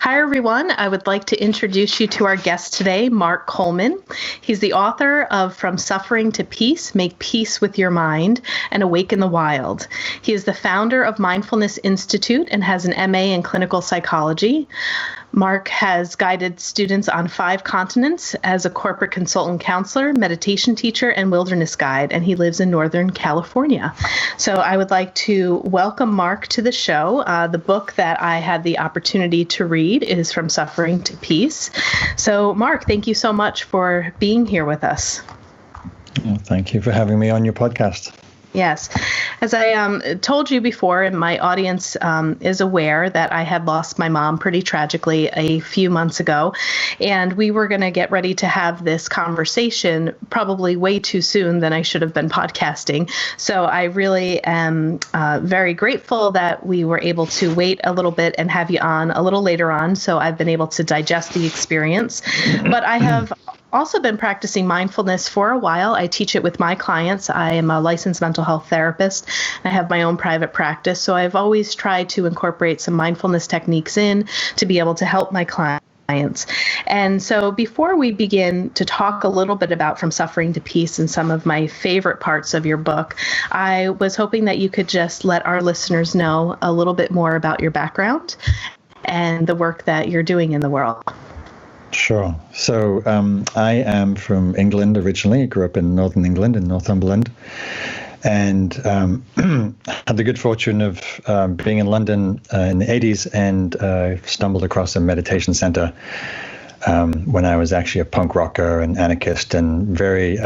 Hi, everyone. I would like to introduce you to our guest today, Mark Coleman. He's the author of From Suffering to Peace, Make Peace with Your Mind, and Awaken the Wild. He is the founder of Mindfulness Institute and has an MA in clinical psychology. Mark has guided students on 5 continents as a corporate consultant counselor, meditation teacher, and wilderness guide, and he lives in Northern California. So I would like to welcome Mark to the show. The book that I had the opportunity to read is From Suffering to Peace. So Mark, thank you so much for being here with us. Well, thank you for having me on your podcast. Yes. As I told you before, and my audience is aware that I had lost my mom pretty tragically a few months ago, and we were going to get ready to have this conversation probably way too soon than I should have been podcasting. So I really am very grateful that we were able to wait a little bit and have you on a little later on. So I've been able to digest the experience. But I have also been practicing mindfulness for a while. I teach it with my clients. I am a licensed mental health therapist. I have my own private practice. So I've always tried to incorporate some mindfulness techniques in to be able to help my clients. And so before we begin to talk a little bit about From Suffering to Peace and some of my favorite parts of your book, I was hoping that you could just let our listeners know a little bit more about your background and the work that you're doing in the world. Sure. So I am from England originally. I grew up in northern England, in Northumberland, and had the good fortune of being in London in the 80s and stumbled across a meditation center when I was actually a punk rocker and anarchist and very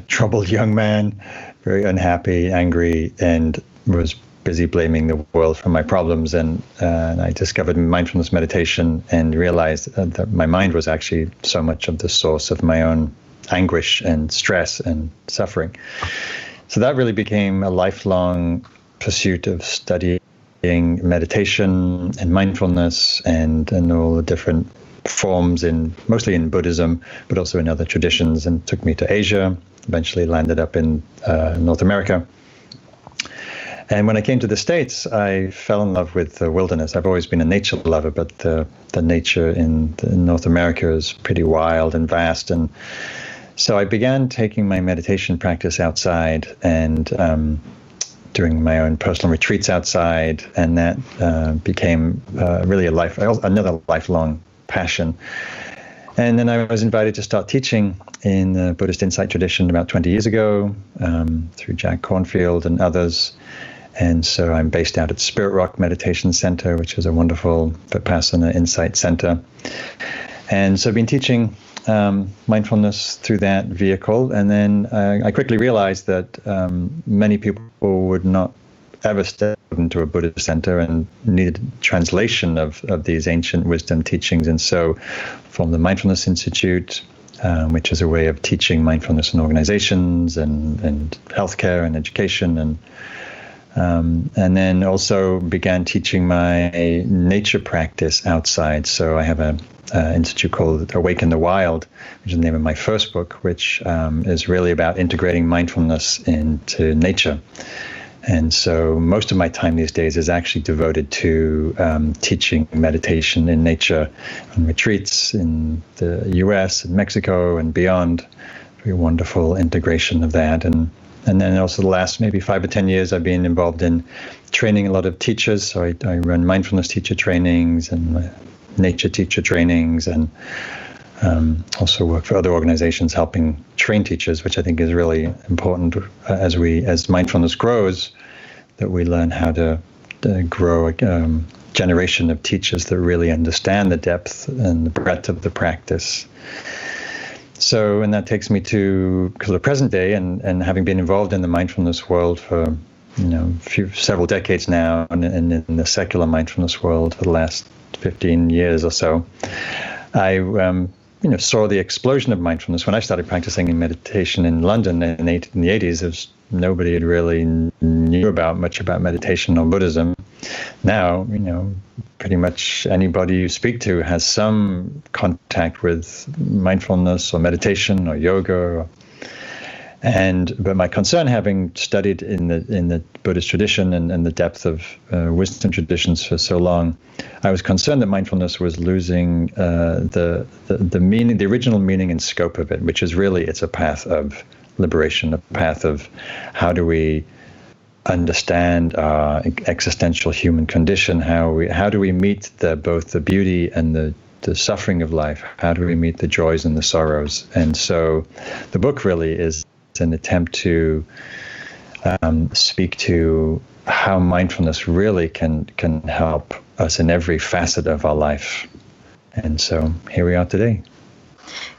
troubled young man, very unhappy, angry, and was busy blaming the world for my problems. And I discovered mindfulness meditation and realized that my mind was actually so much of the source of my own anguish and stress and suffering. So that really became a lifelong pursuit of studying meditation and mindfulness and all the different forms, mostly in Buddhism, but also in other traditions, and took me to Asia, eventually landed up in North America. And when I came to the States, I fell in love with the wilderness. I've always been a nature lover, but the nature in North America is pretty wild and vast. And so I began taking my meditation practice outside and doing my own personal retreats outside. And that became really another lifelong passion. And then I was invited to start teaching in the Buddhist insight tradition about 20 years ago through Jack Kornfield and others. And so I'm based out at Spirit Rock Meditation Center, which is a wonderful Vipassana insight center. And so I've been teaching mindfulness through that vehicle. And then I quickly realized that many people would not ever step into a Buddhist center and needed translation of these ancient wisdom teachings. And so formed the Mindfulness Institute, which is a way of teaching mindfulness in organizations and healthcare and education, and then also began teaching my nature practice outside. So I have an institute called Awaken the Wild, which is the name of my first book, which is really about integrating mindfulness into nature. And so most of my time these days is actually devoted to teaching meditation in nature on retreats in the US and Mexico and beyond. Very wonderful integration of that. And then also the last maybe 5 or 10 years, I've been involved in training a lot of teachers. So I run mindfulness teacher trainings and nature teacher trainings, and also work for other organizations helping train teachers, which I think is really important as mindfulness grows, that we learn how to grow a generation of teachers that really understand the depth and the breadth of the practice. So, and that takes me to the present day, and having been involved in the mindfulness world for, several decades now, and in the secular mindfulness world for the last 15 years or so, I, saw the explosion of mindfulness. When I started practicing in meditation in London in the 80s, nobody had really knew much about meditation or Buddhism. Now, pretty much anybody you speak to has some contact with mindfulness or meditation or yoga. But my concern, having studied in the Buddhist tradition and the depth of wisdom traditions for so long, I was concerned that mindfulness was losing the meaning, the original meaning and scope of it, which is really, it's a path of liberation, a path of how do we understand our existential human condition, how do we meet both the beauty and the suffering of life, how do we meet the joys and the sorrows. And so the book really is an attempt to speak to how mindfulness really can help us in every facet of our life. And so here we are today.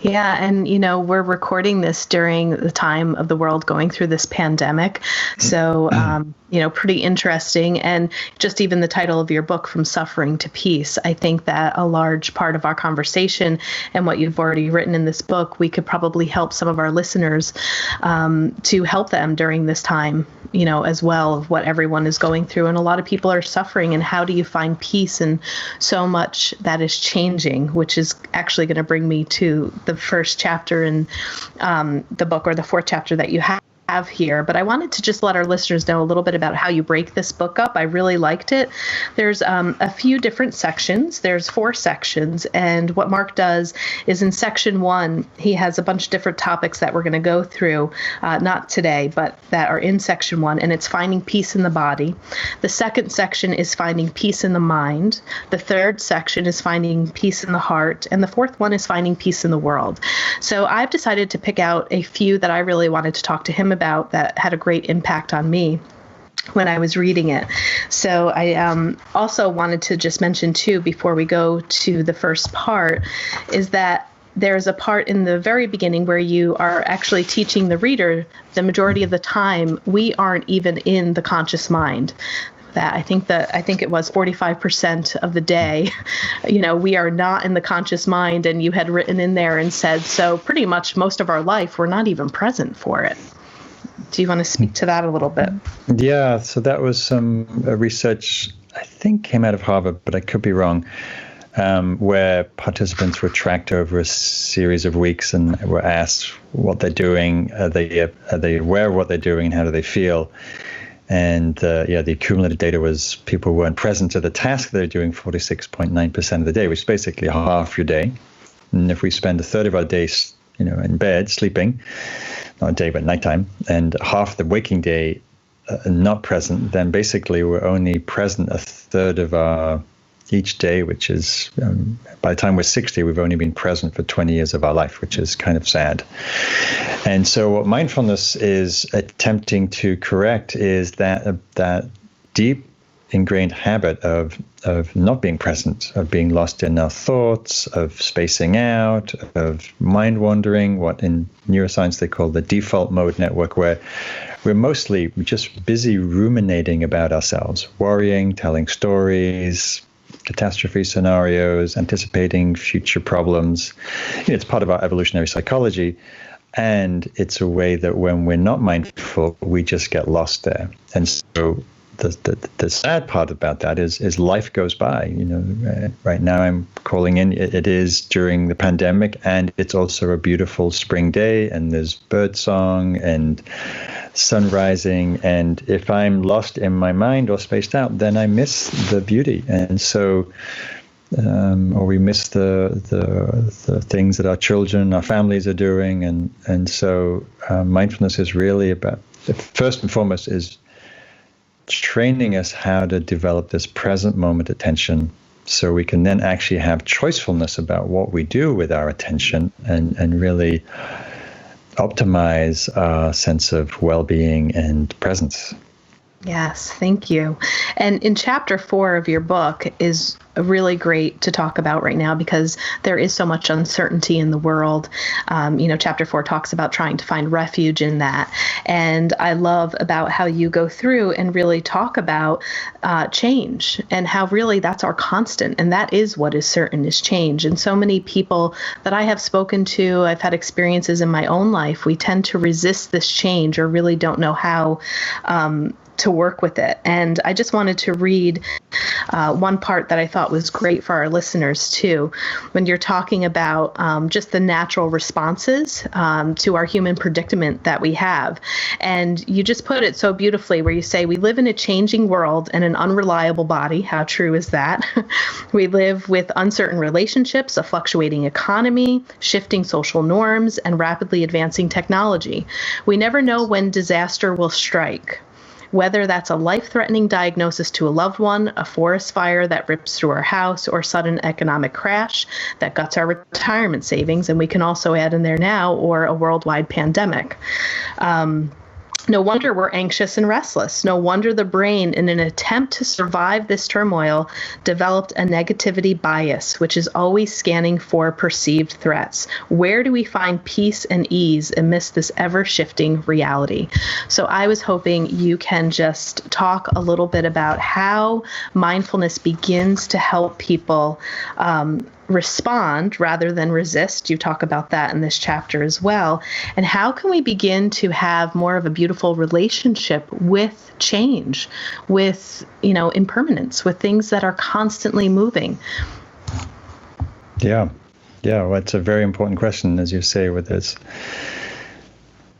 Yeah, and we're recording this during the time of the world going through this pandemic. So, pretty interesting. And just even the title of your book, From Suffering to Peace, I think that a large part of our conversation and what you've already written in this book, we could probably help some of our listeners to help them during this time, as well, of what everyone is going through. And a lot of people are suffering. And how do you find peace in so much that is changing, which is actually going to bring me to the first chapter in the book, or the fourth chapter that you have here. But I wanted to just let our listeners know a little bit about how you break this book up. I really liked it. There's a few different sections. There's 4 sections. And what Mark does is in section 1, he has a bunch of different topics that we're going to go through, not today, but that are in section 1. And it's finding peace in the body. The second section is finding peace in the mind. The third section is finding peace in the heart. And the fourth one is finding peace in the world. So I've decided to pick out a few that I really wanted to talk to him about that had a great impact on me when I was reading it. So I also wanted to just mention too, before we go to the first part, is that there's a part in the very beginning where you are actually teaching the reader the majority of the time we aren't even in the conscious mind. That I think it was 45% of the day, we are not in the conscious mind. And you had written in there and said, so pretty much most of our life, we're not even present for it. Do you want to speak to that a little bit? Yeah, so that was some research, I think came out of Harvard, but I could be wrong, where participants were tracked over a series of weeks and were asked what they're doing. Are they aware of what they're doing, and how do they feel? And the accumulated data was people weren't present to the task they're doing 46.9% of the day, which is basically half your day. And if we spend a third of our days, in bed sleeping, not a day but nighttime, and half the waking day not present, then basically we're only present a third of each day, which is by the time we're 60, we've only been present for 20 years of our life, which is kind of sad. And so what mindfulness is attempting to correct is that deep ingrained habit of not being present, of being lost in our thoughts, of spacing out, of mind wandering, what in neuroscience they call the default mode network, where we're mostly just busy ruminating about ourselves, worrying, telling stories, catastrophe scenarios, anticipating future problems. It's part of our evolutionary psychology. And it's a way that when we're not mindful, we just get lost there. And so the sad part about that is life goes by. Right now I'm calling in. It is during the pandemic, and it's also a beautiful spring day, and there's bird song and sun rising. And if I'm lost in my mind or spaced out, then I miss the beauty. And so, or we miss the things that our children, our families are doing. And so mindfulness is really about, first and foremost, is training us how to develop this present moment attention, so we can then actually have choicefulness about what we do with our attention, and really optimize our sense of well-being and presence. Yes, thank you. And in chapter 4 of your book is really great to talk about right now, because there is so much uncertainty in the world. Chapter 4 talks about trying to find refuge in that. And I love about how you go through and really talk about change, and how really that's our constant. And that is what is certain, is change. And so many people that I have spoken to, I've had experiences in my own life, we tend to resist this change, or really don't know how to work with it. And I just wanted to read one part that I thought was great for our listeners too, when you're talking about just the natural responses to our human predicament that we have. And you just put it so beautifully where you say, we live in a changing world and an unreliable body. How true is that? We live with uncertain relationships, a fluctuating economy, shifting social norms, and rapidly advancing technology. We never know when disaster will strike. Whether that's a life-threatening diagnosis to a loved one, a forest fire that rips through our house, or sudden economic crash that guts our retirement savings, and we can also add in there now, or a worldwide pandemic. No wonder we're anxious and restless. No wonder the brain, in an attempt to survive this turmoil, developed a negativity bias, which is always scanning for perceived threats. Where do we find peace and ease amidst this ever-shifting reality? So I was hoping you can just talk a little bit about how mindfulness begins to help people respond rather than resist. You talk about that in this chapter as well. And how can we begin to have more of a beautiful relationship with change, with, impermanence, with things that are constantly moving? Yeah. Well, it's a very important question, as you say, with this.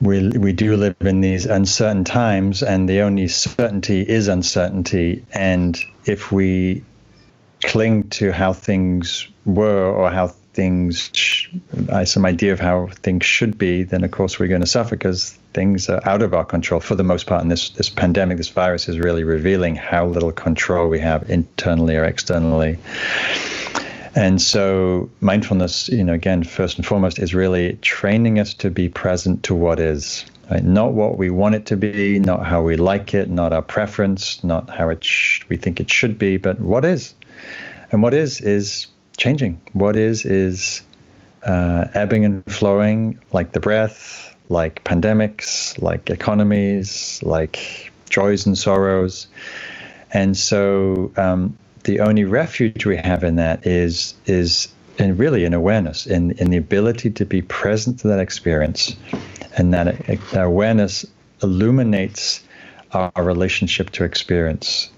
We do live in these uncertain times, and the only certainty is uncertainty. And if we cling to how things were or how things, some idea of how things should be, then of course we're going to suffer because things are out of our control for the most part. And this pandemic, this virus is really revealing how little control we have internally or externally. And so mindfulness, again, first and foremost, is really training us to be present to what is. Right? Not what we want it to be, not how we like it, not our preference, not how we think it should be, but what is. And what is changing. What is ebbing and flowing, like the breath, like pandemics, like economies, like joys and sorrows. And so the only refuge we have in that is really an awareness, in the ability to be present to that experience. And that awareness illuminates our relationship to experience.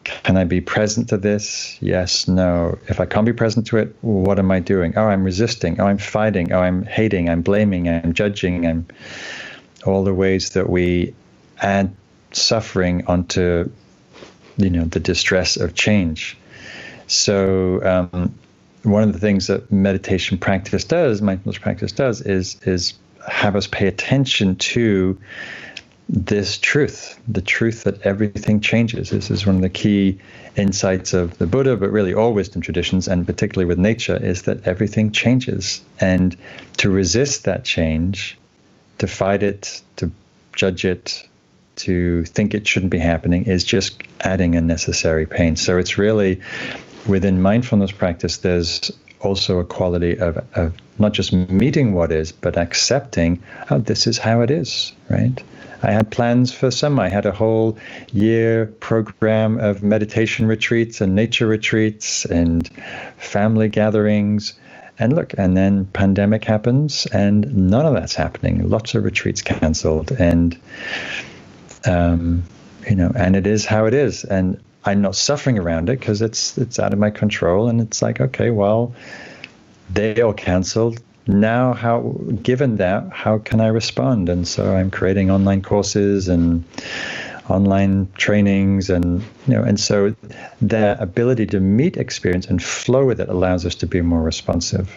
Can I be present to this? Yes, no. If I can't be present to it, what am I doing? Oh, I'm resisting. Oh, I'm fighting. Oh, I'm hating. I'm blaming. I'm judging. I'm all the ways that we add suffering onto, the distress of change. So one of the things that meditation practice does, mindfulness practice does, is have us pay attention to this truth, the truth that everything changes. This is one of the key insights of the Buddha, but really all wisdom traditions, and particularly with nature, is that everything changes. And to resist that change, to fight it, to judge it, to think it shouldn't be happening, is just adding unnecessary pain. So it's really, within mindfulness practice, there's also a quality of not just meeting what is, but accepting, oh, this is how it is, right? I had plans for summer. I had a whole year program of meditation retreats and nature retreats and family gatherings. And look, and then pandemic happens and none of that's happening. Lots of retreats canceled. And, and it is how it is. And I'm not suffering around it because it's out of my control. And it's like, okay, well, they all canceled. Now, given that, how can I respond? And so I'm creating online courses and online trainings, and so the ability to meet experience and flow with it allows us to be more responsive.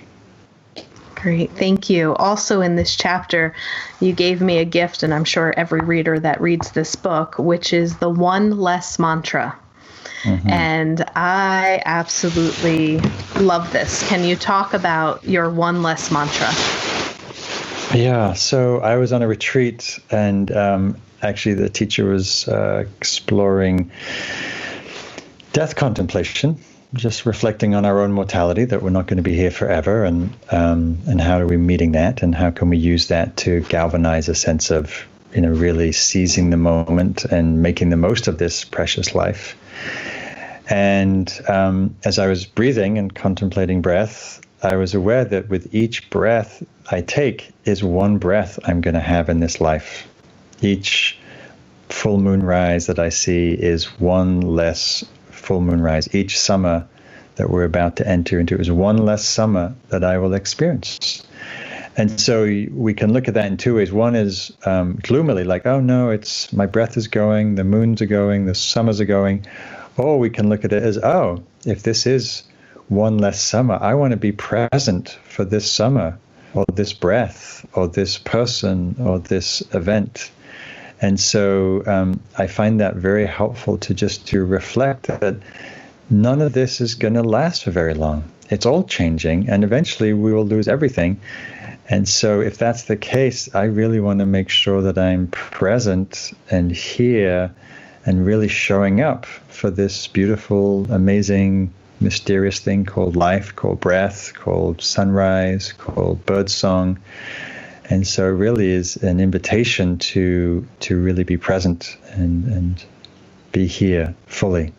Great, thank you. Also in this chapter, you gave me a gift, and I'm sure every reader that reads this book, which is the one less mantra. Mm-hmm. And I absolutely love this. Can you talk about your one less mantra? Yeah, so I was on a retreat, and actually the teacher was exploring death contemplation, just reflecting on our own mortality, that we're not going to be here forever, and how are we meeting that, and how can we use that to galvanize a sense of really seizing the moment and making the most of this precious life. And as I was breathing and contemplating breath, I was aware that with each breath I take is one breath I'm going to have in this life. Each full moon rise that I see is one less full moon rise. Each summer that we're about to enter into is one less summer that I will experience. And so we can look at that in two ways. One is gloomily, like, oh no, it's my breath is going, the moons are going, the summers are going. Or we can look at it as, oh, if this is one less summer, I want to be present for this summer, or this breath, or this person, or this event. And so I find that very helpful to reflect that none of this is going to last for very long. It's all changing, and eventually we will lose everything. And so if that's the case, I really want to make sure that I'm present and here and really showing up for this beautiful, amazing, mysterious thing called life, called breath, called sunrise, called birdsong. And so it really is an invitation to really be present and be here fully.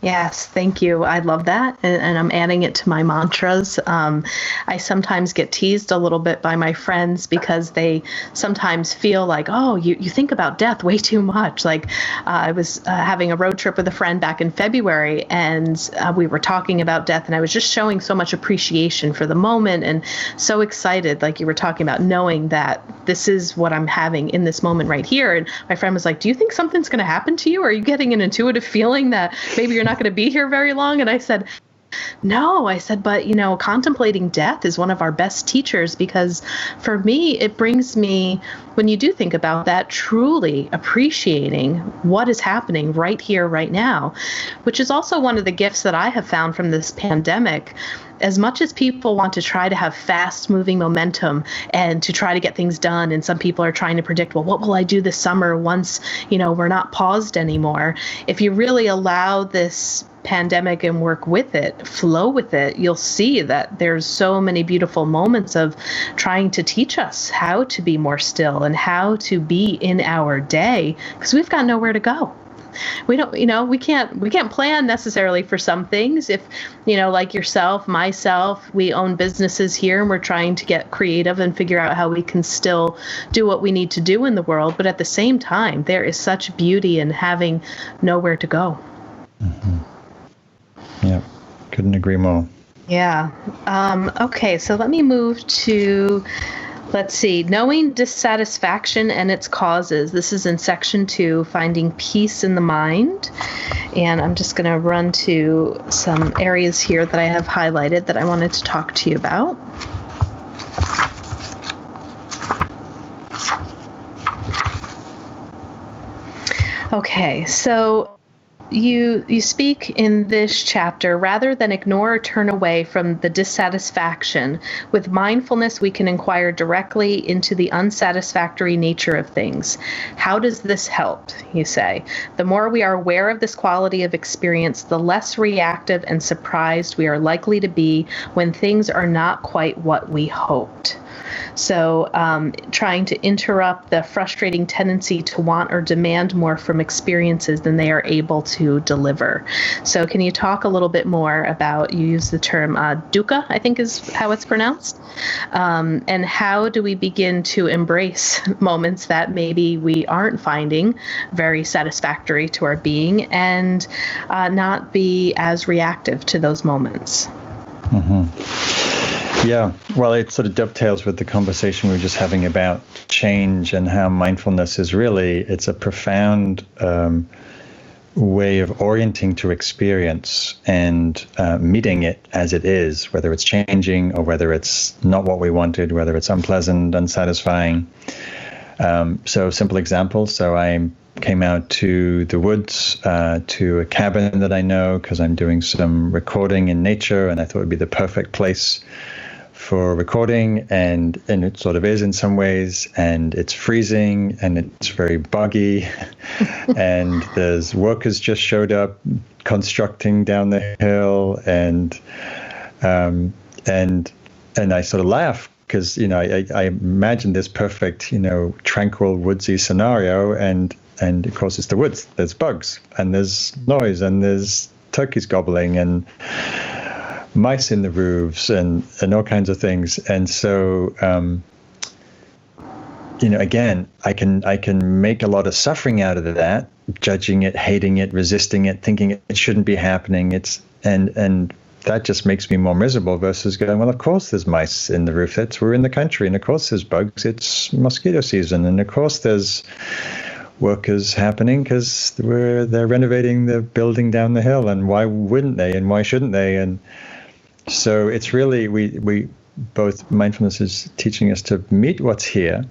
Yes, thank you. I love that. And I'm adding it to my mantras. I sometimes get teased a little bit by my friends because they sometimes feel like, oh, you think about death way too much. Like I was having a road trip with a friend back in February, and we were talking about death, and I was just showing so much appreciation for the moment and so excited, like you were talking about, knowing that this is what I'm having in this moment right here. And my friend was like, do you think something's going to happen to you? Are you getting an intuitive feeling that maybe you're not going to be here very long? And I said, no. I said, but contemplating death is one of our best teachers, because for me, it brings me, when you do think about that, truly appreciating what is happening right here, right now, which is also one of the gifts that I have found from this pandemic. As much as people want to try to have fast moving momentum and to try to get things done, and some people are trying to predict, well, what will I do this summer once, we're not paused anymore? If you really allow this pandemic and work with it, flow with it, you'll see that there's so many beautiful moments of trying to teach us how to be more still and how to be in our day, because we've got nowhere to go. We don't, we can't plan necessarily for some things. If, like yourself, myself, we own businesses here and we're trying to get creative and figure out how we can still do what we need to do in the world. But at the same time, there is such beauty in having nowhere to go. Mm-hmm. Yeah, couldn't agree more. Yeah. Okay, so let me move to, let's see, knowing dissatisfaction and its causes. This is in section 2, finding peace in the mind. And I'm just going to run to some areas here that I have highlighted that I wanted to talk to you about. Okay, so you speak in this chapter, rather than ignore or turn away from the dissatisfaction, with mindfulness we can inquire directly into the unsatisfactory nature of things. How does this help, you say? The more we are aware of this quality of experience, the less reactive and surprised we are likely to be when things are not quite what we hoped. So trying to interrupt the frustrating tendency to want or demand more from experiences than they are able to deliver. So can you talk a little bit more about, you use the term dukkha, I think is how it's pronounced, and how do we begin to embrace moments that maybe we aren't finding very satisfactory to our being, and not be as reactive to those moments? Mm-hmm. Yeah, well, it sort of dovetails with the conversation we were just having about change and how mindfulness is really, it's a profound way of orienting to experience and meeting it as it is, whether it's changing or whether it's not what we wanted, whether it's unpleasant, unsatisfying. So simple example, so I came out to the woods, to a cabin that I know because I'm doing some recording in nature, and I thought it would be the perfect place for recording, and it sort of is in some ways, and it's freezing and it's very buggy and there's workers just showed up constructing down the hill, and I sort of laugh because I imagine this perfect tranquil woodsy scenario, and of course it's the woods, there's bugs and there's noise and there's turkeys gobbling and mice in the roofs and all kinds of things. And so again, I can make a lot of suffering out of that, judging it, hating it, resisting it, thinking it shouldn't be happening. And that just makes me more miserable versus going, well, of course there's mice in the roof. We're in the country, and of course there's bugs. It's mosquito season, and of course there's workers happening because they're renovating the building down the hill, and why wouldn't they, and why shouldn't they? And so it's really we both mindfulness is teaching us to meet what's here,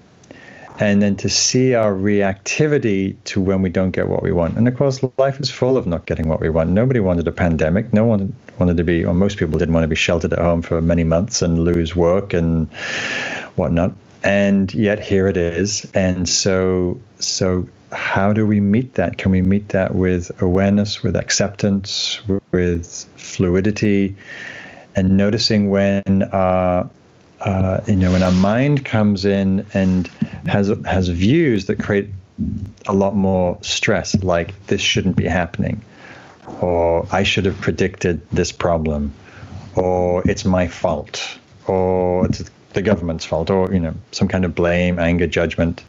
and then to see our reactivity to when we don't get what we want. And of course, life is full of not getting what we want. Nobody wanted a pandemic. No one wanted to be, or most people didn't want to be sheltered at home for many months and lose work and whatnot. And yet here it is. And so how do we meet that? Can we meet that with awareness, with acceptance, with fluidity, and noticing when when our mind comes in and has views that create a lot more stress, like this shouldn't be happening, or I should have predicted this problem, or it's my fault, or it's the government's fault, or some kind of blame, anger, judgment,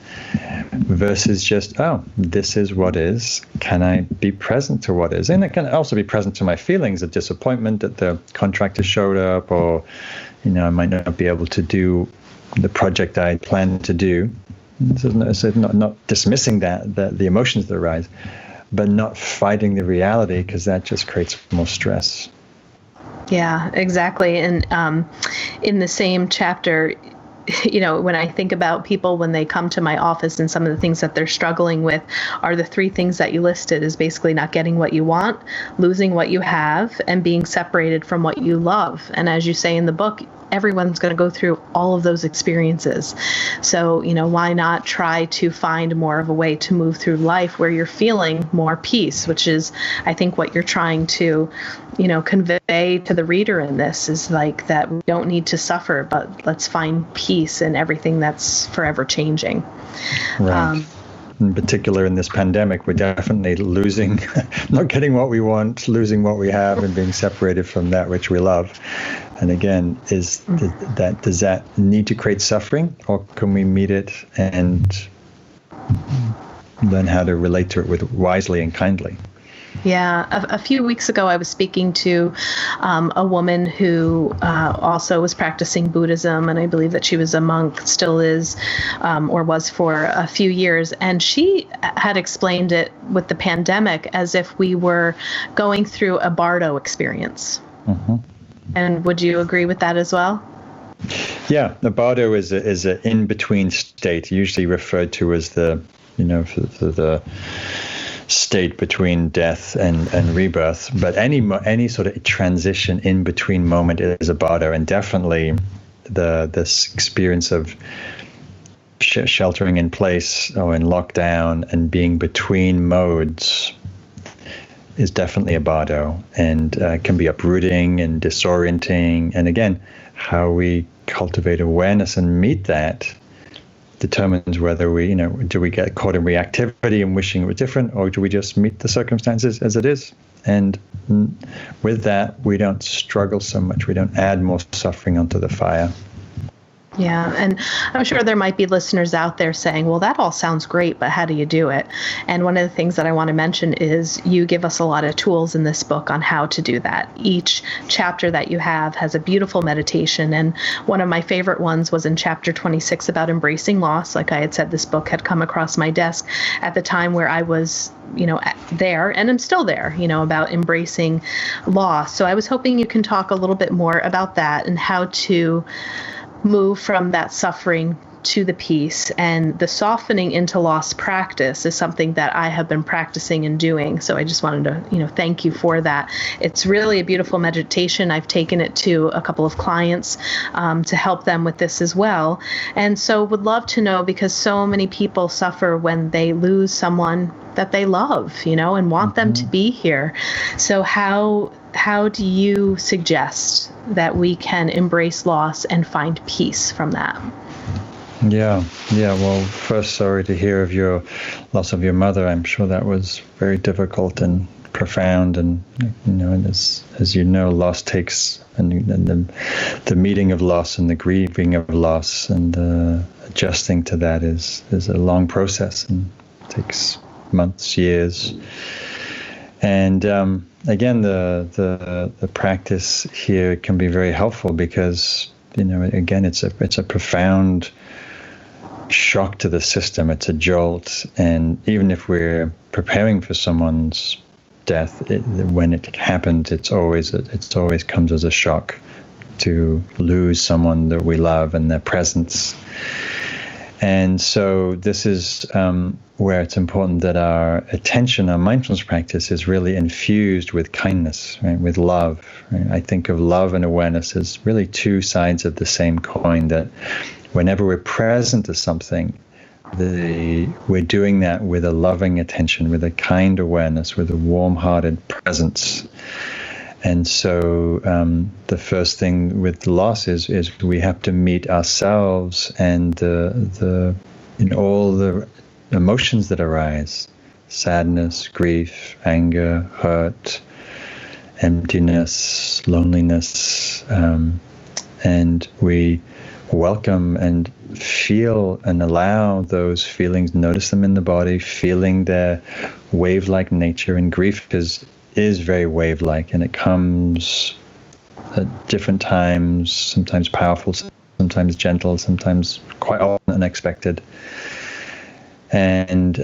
versus just, oh, this is what is. Can I be present to what is? And I can also be present to my feelings of disappointment that the contractor showed up, or I might not be able to do the project I planned to do. So not dismissing the emotions that arise, but not fighting the reality, because that just creates more stress. Yeah, exactly. And in the same chapter, when I think about people when they come to my office and some of the things that they're struggling with are the three things that you listed, is basically not getting what you want, losing what you have, and being separated from what you love. And as you say in the book, everyone's going to go through all of those experiences. So, why not try to find more of a way to move through life where you're feeling more peace, which is, I think, what you're trying to, convey to the reader in this, is like that we don't need to suffer, but let's find peace in everything that's forever changing. Right. In particular, in this pandemic, we're definitely losing, not getting what we want, losing what we have, and being separated from that which we love. And again, does that need to create suffering, or can we meet it and learn how to relate to it wisely and kindly? Yeah. A few weeks ago, I was speaking to a woman who also was practicing Buddhism, and I believe that she was a monk, still is, or was for a few years. And she had explained it with the pandemic as if we were going through a bardo experience. Mm-hmm. And would you agree with that as well? Yeah, the bardo is an in-between state, usually referred to as the state between death and rebirth. But any sort of transition in between moment is a bardo, and definitely this experience of sheltering in place or in lockdown and being between modes is definitely a bardo, and can be uprooting and disorienting. And again, how we cultivate awareness and meet that determines whether we, do we get caught in reactivity and wishing it were different, or do we just meet the circumstances as it is? And with that, we don't struggle so much. We don't add more suffering onto the fire. Yeah, and I'm sure there might be listeners out there saying, well, that all sounds great, but how do you do it? And one of the things that I want to mention is you give us a lot of tools in this book on how to do that. Each chapter that you have has a beautiful meditation, and one of my favorite ones was in chapter 26 about embracing loss. Like I had said, this book had come across my desk at the time where I was there, and I'm still there, about embracing loss. So I was hoping you can talk a little bit more about that and how to move from that suffering to the peace. And the softening into loss practice is something that I have been practicing and doing. So I just wanted to, thank you for that. It's really a beautiful meditation. I've taken it to a couple of clients to help them with this as well. And so would love to know, because so many people suffer when they lose someone that they love, and want them to be here. So how do you suggest that we can embrace loss and find peace from that? Yeah. Well, first, sorry to hear of your loss of your mother. I'm sure that was very difficult and profound, and and as you know, loss takes, and the meeting of loss and the grieving of loss and adjusting to that is a long process and takes months, years. And again, the practice here can be very helpful because again, it's a profound shock to the system. It's a jolt, and even if we're preparing for someone's death, when it happens, it's always comes as a shock to lose someone that we love and their presence. And so this is where it's important that our attention, our mindfulness practice, is really infused with kindness, right? With love. Right? I think of love and awareness as really two sides of the same coin, that whenever we're present to something, we're doing that with a loving attention, with a kind awareness, with a warm-hearted presence. And so the first thing with loss is we have to meet ourselves and all the emotions that arise: sadness, grief, anger, hurt, emptiness, loneliness, and we welcome and feel and allow those feelings, notice them in the body, feeling their wave-like nature. And grief is very wave-like, and it comes at different times, sometimes powerful, sometimes gentle, sometimes quite often unexpected. And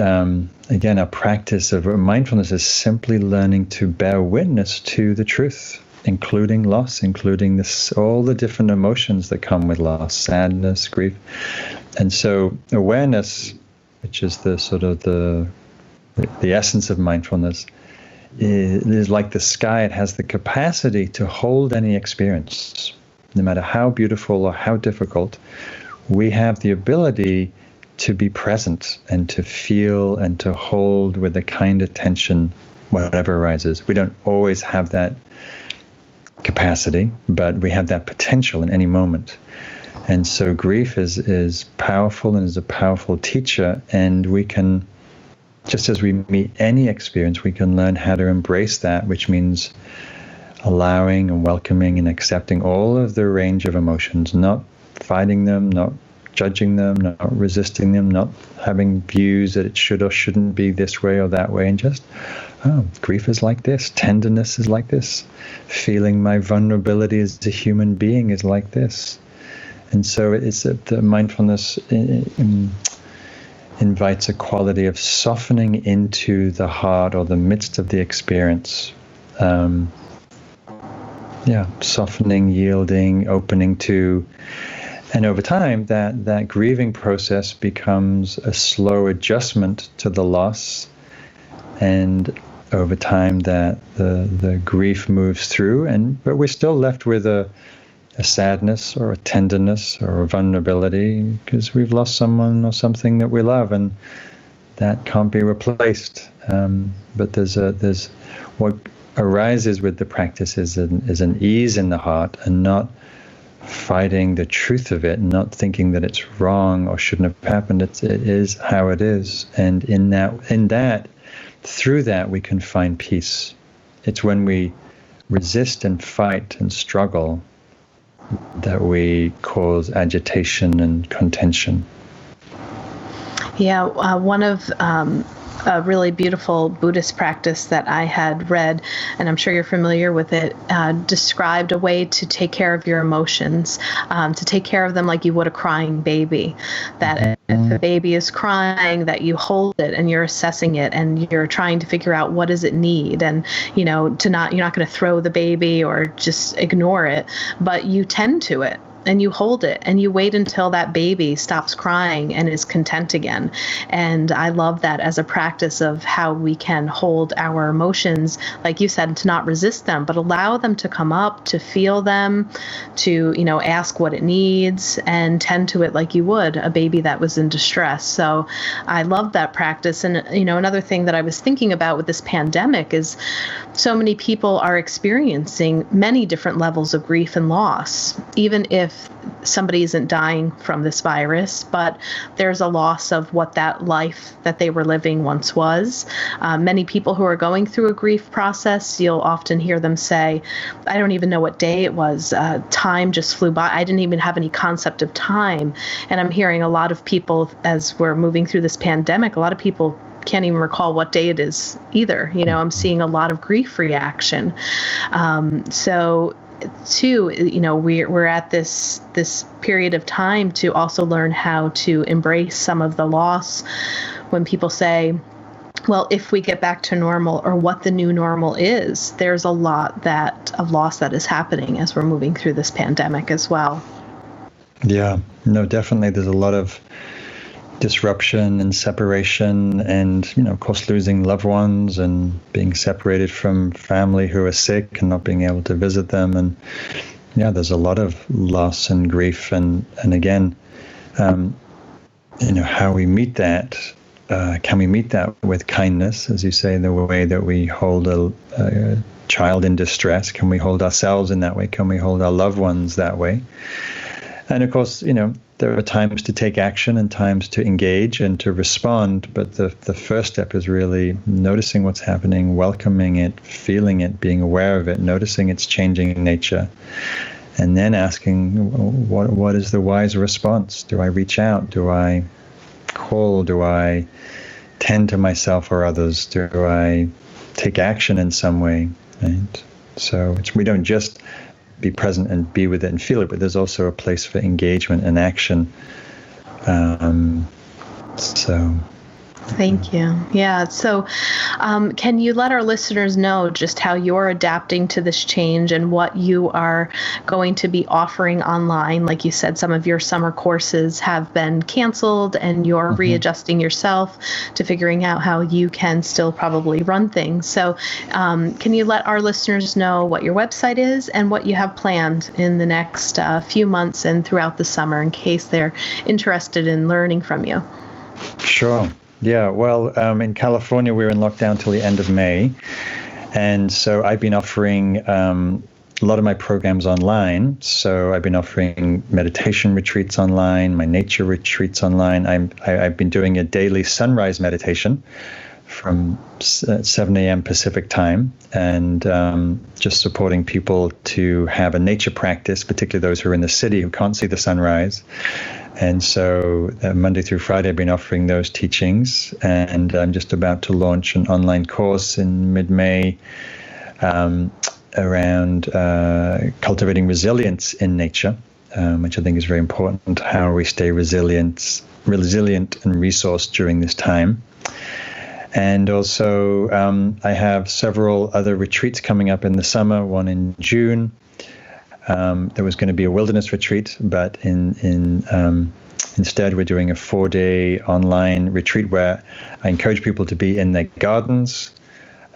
again, our practice of mindfulness is simply learning to bear witness to the truth, including loss, including all the different emotions that come with loss, sadness, grief. And so awareness, which is the sort of the essence of mindfulness, is like the sky. It has the capacity to hold any experience, no matter how beautiful or how difficult. We have the ability to be present and to feel and to hold with a kind attention whatever arises. We don't always have that capacity, but we have that potential in any moment. And so grief is powerful and is a powerful teacher, and we can, just as we meet any experience, we can learn how to embrace that, which means allowing and welcoming and accepting all of the range of emotions, not fighting them, not judging them, not resisting them, not having views that it should or shouldn't be this way or that way, and just, grief is like this, tenderness is like this, feeling my vulnerability as a human being is like this. And so it's the mindfulness invites a quality of softening into the heart or the midst of the experience. Softening, yielding, opening to. And over time, that grieving process becomes a slow adjustment to the loss. And over time, that the grief moves through, but we're still left with a sadness or a tenderness or a vulnerability because we've lost someone or something that we love, and that can't be replaced. But there's what arises with the practice is an ease in the heart, and not fighting the truth of it, not thinking that it's wrong or shouldn't have happened. It is how it is, and through that we can find peace. It's when we resist and fight and struggle that we cause agitation and contention. Yeah, one of a really beautiful Buddhist practice that I had read, and I'm sure you're familiar with it, described a way to take care of your emotions, to take care of them like you would a crying baby. That if the baby is crying, that you hold it and you're assessing it and you're trying to figure out what does it need, and you're not going to throw the baby or just ignore it, but you tend to it. And you hold it and you wait until that baby stops crying and is content again. And I love that as a practice of how we can hold our emotions, like you said, to not resist them, but allow them to come up, to feel them, to, ask what it needs and tend to it like you would a baby that was in distress. So I love that practice. And, another thing that I was thinking about with this pandemic is so many people are experiencing many different levels of grief and loss, even if if somebody isn't dying from this virus, but there's a loss of what that life that they were living once was. Many people who are going through a grief process, you'll often hear them say, I don't even know what day it was. Time just flew by. I didn't even have any concept of time. And I'm hearing a lot of people, as we're moving through this pandemic, a lot of people can't even recall what day it is either. I'm seeing a lot of grief reaction. So too, we're at this period of time to also learn how to embrace some of the loss. When people say, well, if we get back to normal, or what the new normal is, there's a lot of loss that is happening as we're moving through this pandemic as well. Yeah, no, definitely. There's a lot of disruption and separation, and of course losing loved ones and being separated from family who are sick and not being able to visit them. And there's a lot of loss and grief, and again, how we meet that. Can we meet that with kindness, as you say, the way that we hold a child in distress? Can we hold ourselves in that way? Can we hold our loved ones that way? And of course, there are times to take action and times to engage and to respond. But the first step is really noticing what's happening, welcoming it, feeling it, being aware of it, noticing its changing nature, and then asking, what is the wise response? Do I reach out? Do I call? Do I tend to myself or others? Do I take action in some way? And so we don't just be present and be with it and feel it, but there's also a place for engagement and action. Thank you. Yeah. So can you let our listeners know just how you're adapting to this change and what you are going to be offering online? Like you said, some of your summer courses have been canceled and you're readjusting yourself to figuring out how you can still probably run things. So can you let our listeners know what your website is and what you have planned in the next few months and throughout the summer in case they're interested in learning from you? Sure. Yeah, well, in California, we're in lockdown till the end of May. And so I've been offering a lot of my programs online. So I've been offering meditation retreats online, my nature retreats online. I've been doing a daily sunrise meditation from 7 a.m. Pacific time, and just supporting people to have a nature practice, particularly those who are in the city who can't see the sunrise. And so Monday through Friday, I've been offering those teachings, and I'm just about to launch an online course in mid-May around cultivating resilience in nature, which I think is very important, how we stay resilient and resourced during this time. And also I have several other retreats coming up in the summer, one in June. There was going to be a wilderness retreat, but instead we're doing a 4-day online retreat where I encourage people to be in their gardens,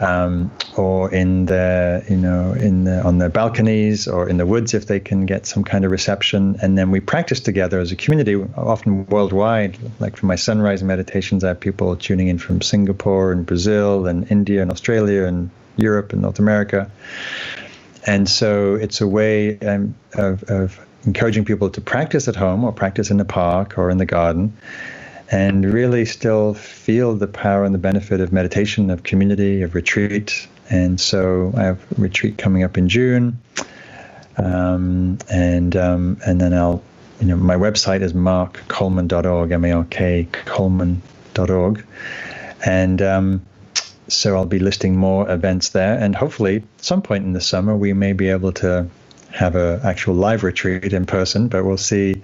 or on their balconies, or in the woods if they can get some kind of reception. And then we practice together as a community, often worldwide. Like for my sunrise meditations, I have people tuning in from Singapore and Brazil and India and Australia and Europe and North America. And so it's a way of encouraging people to practice at home or practice in the park or in the garden, and really still feel the power and the benefit of meditation, of community, of retreat. And so I have a retreat coming up in June. And then I'll, my website is markcoleman.org, M-A-R-K, Coleman.org. And so I'll be listing more events there, and hopefully at some point in the summer we may be able to have an actual live retreat in person, but we'll see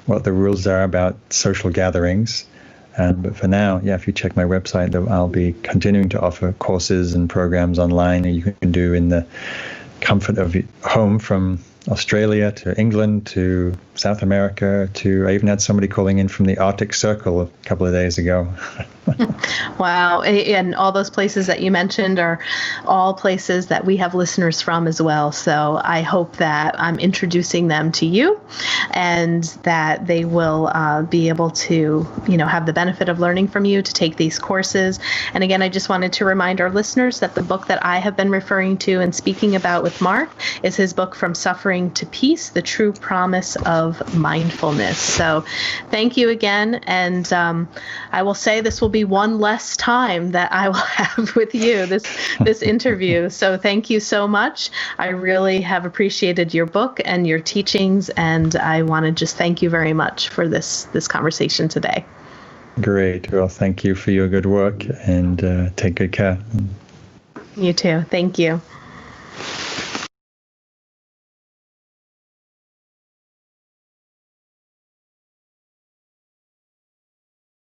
what the rules are about social gatherings. But for now, if you check my website, I'll be continuing to offer courses and programs online, and you can do in the comfort of your home, from Australia to England to South America to, I even had somebody calling in from the Arctic Circle a couple of days ago. Wow. And all those places that you mentioned are all places that we have listeners from as well. So I hope that I'm introducing them to you and that they will be able to, have the benefit of learning from you to take these courses. And again, I just wanted to remind our listeners that the book that I have been referring to and speaking about with Mark is his book, From Suffering bring to peace the true promise of mindfulness. So thank you again. And I will say this will be one less time that I will have with you, this interview. So thank you so much. I really have appreciated your book and your teachings, and I want to just thank you very much for this conversation today. Great. Well, thank you for your good work, and take good care. You too. Thank you.